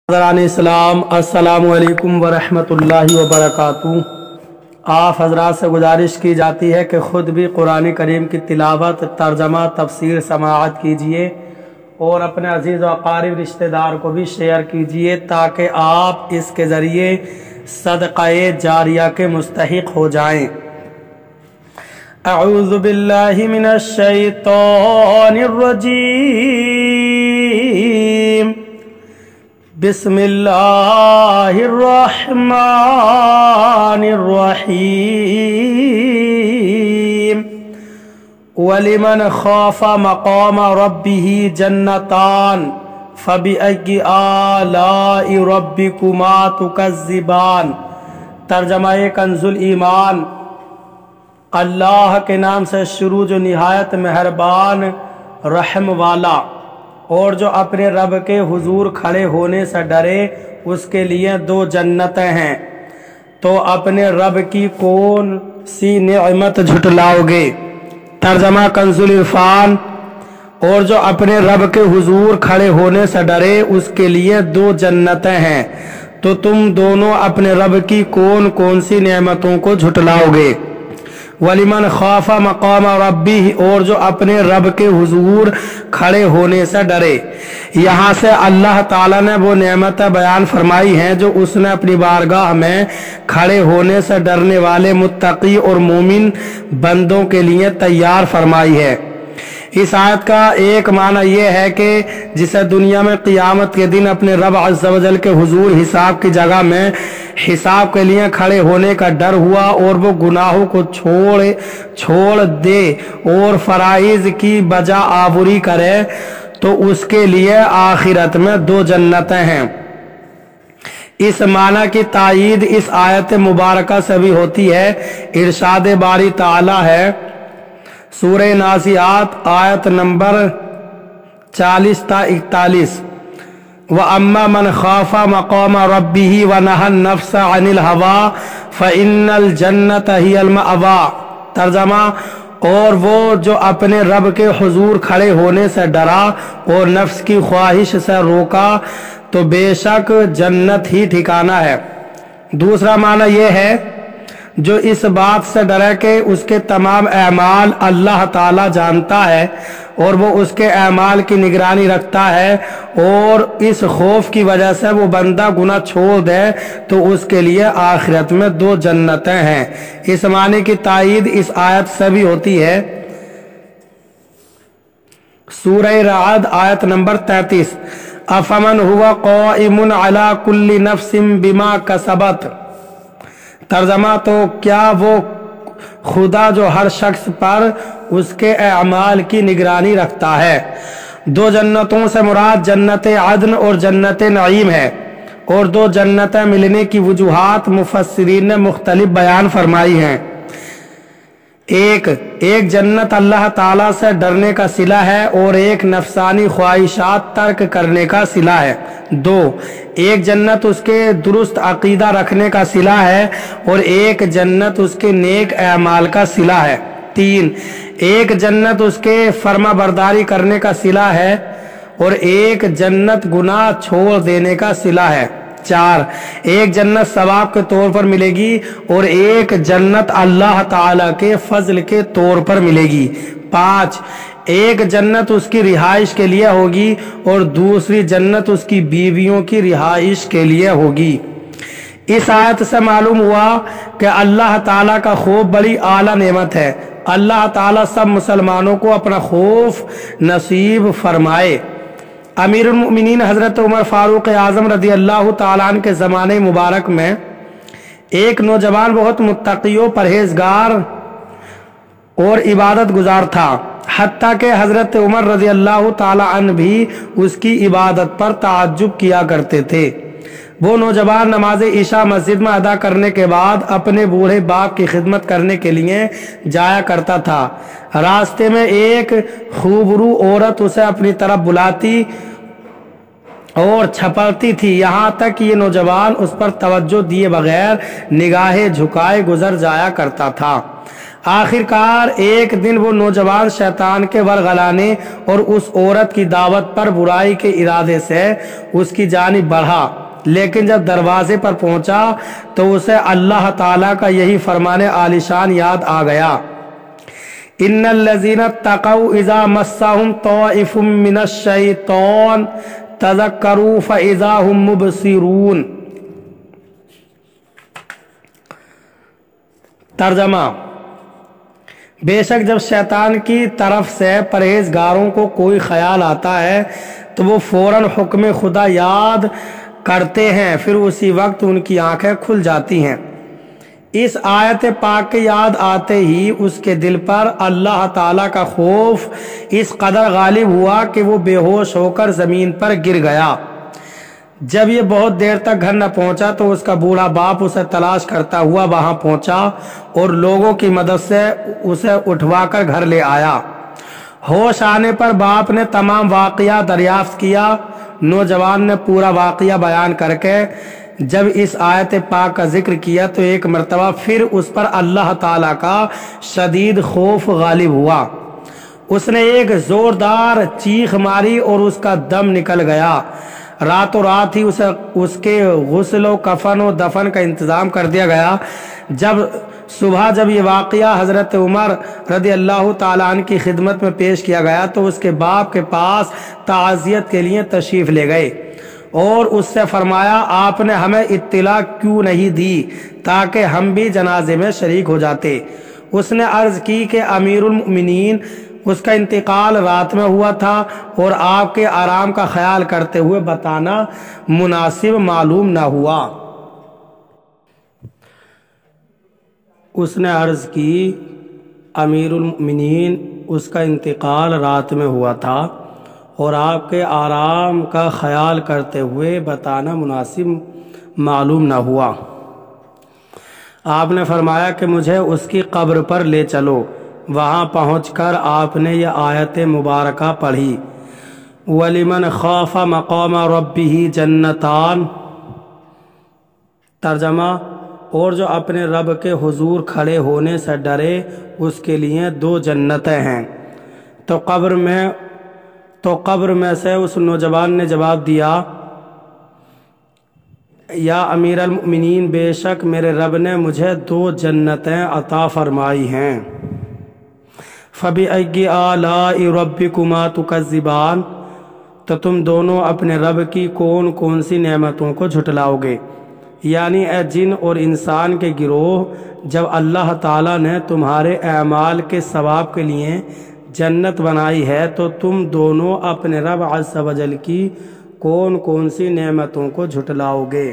حضران اسلام السلام علیکم ورحمۃ اللہ وبرکاتہ۔ آپ حضرات سے گزارش کی جاتی ہے کہ خود بھی قرآن کریم کی تلاوت، ترجمہ، تفسیر سماعت کیجئے اور اپنے عزیز و اقارب رشتہ دار کو بھی شیئر کیجئے تاکہ آپ اس کے ذریعے صدقہ جاریہ کے مستحق ہو جائیں۔ اعوذ باللہ من الشیطان الرجیم، بسم اللہ الرحمن الرحیم۔ وَلِمَنْ خَافَ مَقَامَ رَبِّهِ جَنَّتَانِ فَبِأَيِّ آلَاءِ رَبِّكُمَا تُكَذِّبَانِ۔ ترجمہ کنز الایمان۔ اللہ کے نام سے شروع جو نہایت مہربان رحم والا، اور جو اپنے رب کے حضور کھڑے ہونے سے ڈرے اس کے لیے دو جنتیں ہیں۔ تو اپنے رب کی کون سی نعمت جھٹلاؤ گے؟ ترجمہ کنز العرفان۔ اور جو اپنے رب کے حضور کھڑے ہونے سے ڈرے اس کے لیے دو جنتیں ہیں، تو تم دونوں اپنے رب کی کون کون سی نعمتوں کو جھٹلاؤ گے؟ وَلِمَنْ خَافَ مَقَامَ رَبِّهِ، اور جو اپنے رب کے حضور کھڑے ہونے سے ڈرے۔ یہاں سے اللہ تعالیٰ نے وہ نعمتیں بیان فرمائی ہیں جو اس نے اپنی بارگاہ میں کھڑے ہونے سے ڈرنے والے متقی اور مومن بندوں کے لیے تیار فرمائی ہے۔ اس آیت کا ایک معنی یہ ہے کہ جسے دنیا میں قیامت کے دن اپنے رب عز و جل کے حضور حساب کی جگہ میں حساب کے لیے کھڑے ہونے کا ڈر ہوا اور وہ گناہوں کو چھوڑ دے اور فرائض کی بجا آوری کرے، تو اس کے لیے آخرت میں دو جنتیں ہیں۔ اس معنی کی تائید اس آیت مبارکہ سے بھی ہوتی ہے۔ ارشاد باری تعالی ہے سورہ نازعات آیت نمبر 40 تا 41، وَأَمَّا مَنْ خَافَ مَقَامَ رَبِّهِ وَنَهَى النَّفْسَ عَنِ الْهَوَىٰ فَإِنَّ الْجَنَّةَ هِيَ الْمَأْوَىٰ۔ ترجمہ، اور وہ جو اپنے رب کے حضور کھڑے ہونے سے ڈرا اور نفس کی خواہش سے روکا تو بے شک جنت ہی ٹھکانہ ہے۔ دوسرا معنی یہ ہے جو اس بات سے ڈرے کہ اس کے تمام اعمال اللہ تعالیٰ جانتا ہے اور وہ اس کے اعمال کی نگرانی رکھتا ہے، اور اس خوف کی وجہ سے وہ بندہ گناہ چھوڑ دے تو اس کے لیے آخرت میں دو جنتیں ہیں۔ اس معنی کی تائید اس آیت سے بھی ہوتی ہے۔ سورہ رعد آیت نمبر 33، افمن هو قائم علی کل نفس بما کسبت۔ ترجمہ، تو کیا وہ خدا جو ہر شخص پر اس کے اعمال کی نگرانی رکھتا ہے۔ دو جنتوں سے مراد جنت عدن اور جنت نعیم ہے، اور دو جنتیں ملنے کی وجوہات مفسرین نے مختلف بیان فرمائی ہیں۔ ایک جنت اللہ تعالیٰ سے ڈرنے کا صلہ ہے اور ایک نفسانی خواہشات ترک کرنے کا صلہ ہے۔ ایک جنت اس کے درست عقیدہ رکھنے کا صلہ ہے اور ایک جنت اس کے نیک اعمال کا صلہ ہے۔ ایک جنت اس کے فرما برداری کرنے کا صلہ ہے اور ایک جنت گناہ چھوڑ دینے کا صلہ ہے۔ ایک جنت ثواب کے طور پر ملے گی اور ایک جنت اللہ تعالیٰ کے فضل کے طور پر ملے گی۔ ایک جنت اس کی رہائش کے لیے ہوگی اور دوسری جنت اس کی بیویوں کی رہائش کے لیے ہوگی۔ اس آیت سے معلوم ہوا کہ اللہ تعالیٰ کا خوف بڑی اعلیٰ نعمت ہے۔ اللہ تعالیٰ سب مسلمانوں کو اپنا خوف نصیب فرمائے۔ امیر المؤمنین حضرت عمر فاروق اعظم رضی اللہ تعالیٰ عنہ کے زمانے مبارک میں ایک نوجوان بہت متقی و پرہیزگار اور عبادت گزار تھا، حتیٰ کہ حضرت عمر رضی اللہ تعالیٰ عنہ بھی اس کی عبادت پر تعجب کیا کرتے تھے۔ وہ نوجوان نماز عشاء مسجد میں ادا کرنے کے بعد اپنے بوڑھے باپ کی خدمت کرنے کے لیے جایا کرتا تھا۔ راستے میں ایک خوبرو عورت اسے اپنی طرف بلاتی اور چھپڑتی تھی، یہاں تک کہ یہ نوجوان اس پر توجہ دیے بغیر نگاہیں جھکائے گزر جایا کرتا تھا۔ آخرکار ایک دن وہ نوجوان شیطان کے ورغلانے اور اس عورت کی دعوت پر برائی کے ارادے سے اس کی جانب بڑھا، لیکن جب دروازے پر پہنچا تو اسے اللہ تعالیٰ کا یہی فرمان عالیشان یاد آ گیا، ان الذین اتقوا اذا مسهم طائف من الشیطان تذکروا فاذا هم مبصرون۔ ترجمہ: بے شک جب شیطان کی طرف سے پرہیزگاروں کو کوئی خیال آتا ہے تو وہ فوراً حکم خدا یاد کرتے ہیں، پھر اسی وقت ان کی آنکھیں کھل جاتی ہیں۔ اس آیت پاک کے یاد آتے ہی اس کے دل پر اللہ تعالیٰ کا خوف اس قدر غالب ہوا کہ وہ بے ہوش ہو کر زمین پر گر گیا۔ جب یہ بہت دیر تک گھر نہ پہنچا تو اس کا بوڑھا باپ اسے تلاش کرتا ہوا وہاں پہنچا اور لوگوں کی مدد سے اسے اٹھوا کر گھر لے آیا۔ ہوش آنے پر باپ نے تمام واقعہ دریافت کیا۔ نوجوان نے پورا واقعہ بیان کر کے جب اس آیت پاک کا ذکر کیا تو ایک مرتبہ پھر اس پر اللہ تعالیٰ کا شدید خوف غالب ہوا۔ اس نے ایک زوردار چیخ ماری اور اس کا دم نکل گیا۔ راتوں رات ہی اس کے غسل و کفن و دفن کا انتظام کر دیا گیا۔ جب یہ واقعہ حضرت عمر رضی اللہ تعالیٰ عنہ کی خدمت میں پیش کیا گیا تو اس کے باپ کے پاس تعزیت کے لیے تشریف لے گئے اور اس سے فرمایا، آپ نے ہمیں اطلاع کیوں نہیں دی تاکہ ہم بھی جنازے میں شریک ہو جاتے۔ اس نے عرض کی کہ امیر المؤمنین اس کا انتقال رات میں ہوا تھا اور آپ کے آرام کا خیال کرتے ہوئے بتانا مناسب معلوم نہ ہوا۔ اس نے عرض کی، امیر المؤمنین اس کا انتقال رات میں ہوا تھا اور آپ کے آرام کا خیال کرتے ہوئے بتانا مناسب معلوم نہ ہوا۔ آپ نے فرمایا کہ مجھے اس کی قبر پر لے چلو۔ وہاں پہنچ کر آپ نے یہ آیت مبارکہ پڑھی، وَلِمَنْ خَافَ مَقَامَ رَبِّهِ جَنَّتَانِ۔ ترجمہ: اور جو اپنے رب کے حضور کھڑے ہونے سے ڈرے اس کے لیے 2 جنتیں ہیں۔ تو قبر میں سے اس نوجوان نے جواب دیا، یا امیر المؤمنین، بے شک میرے رب نے مجھے 2 جنتیں عطا فرمائی ہیں۔ فَبِأَيِّ آلَاءِ رَبِّكُمَا تُكَذِّبَانِ، تو تم دونوں اپنے رب کی کون کون سی نعمتوں کو جھٹلاؤ گے؟ یعنی اے جن اور انسان کے گروہ، جب اللہ تعالیٰ نے تمہارے اعمال کے ثواب کے لیے جنت بنائی ہے تو تم دونوں اپنے رب عز و جل کی کون کون سی نعمتوں کو جھٹلاؤ گے؟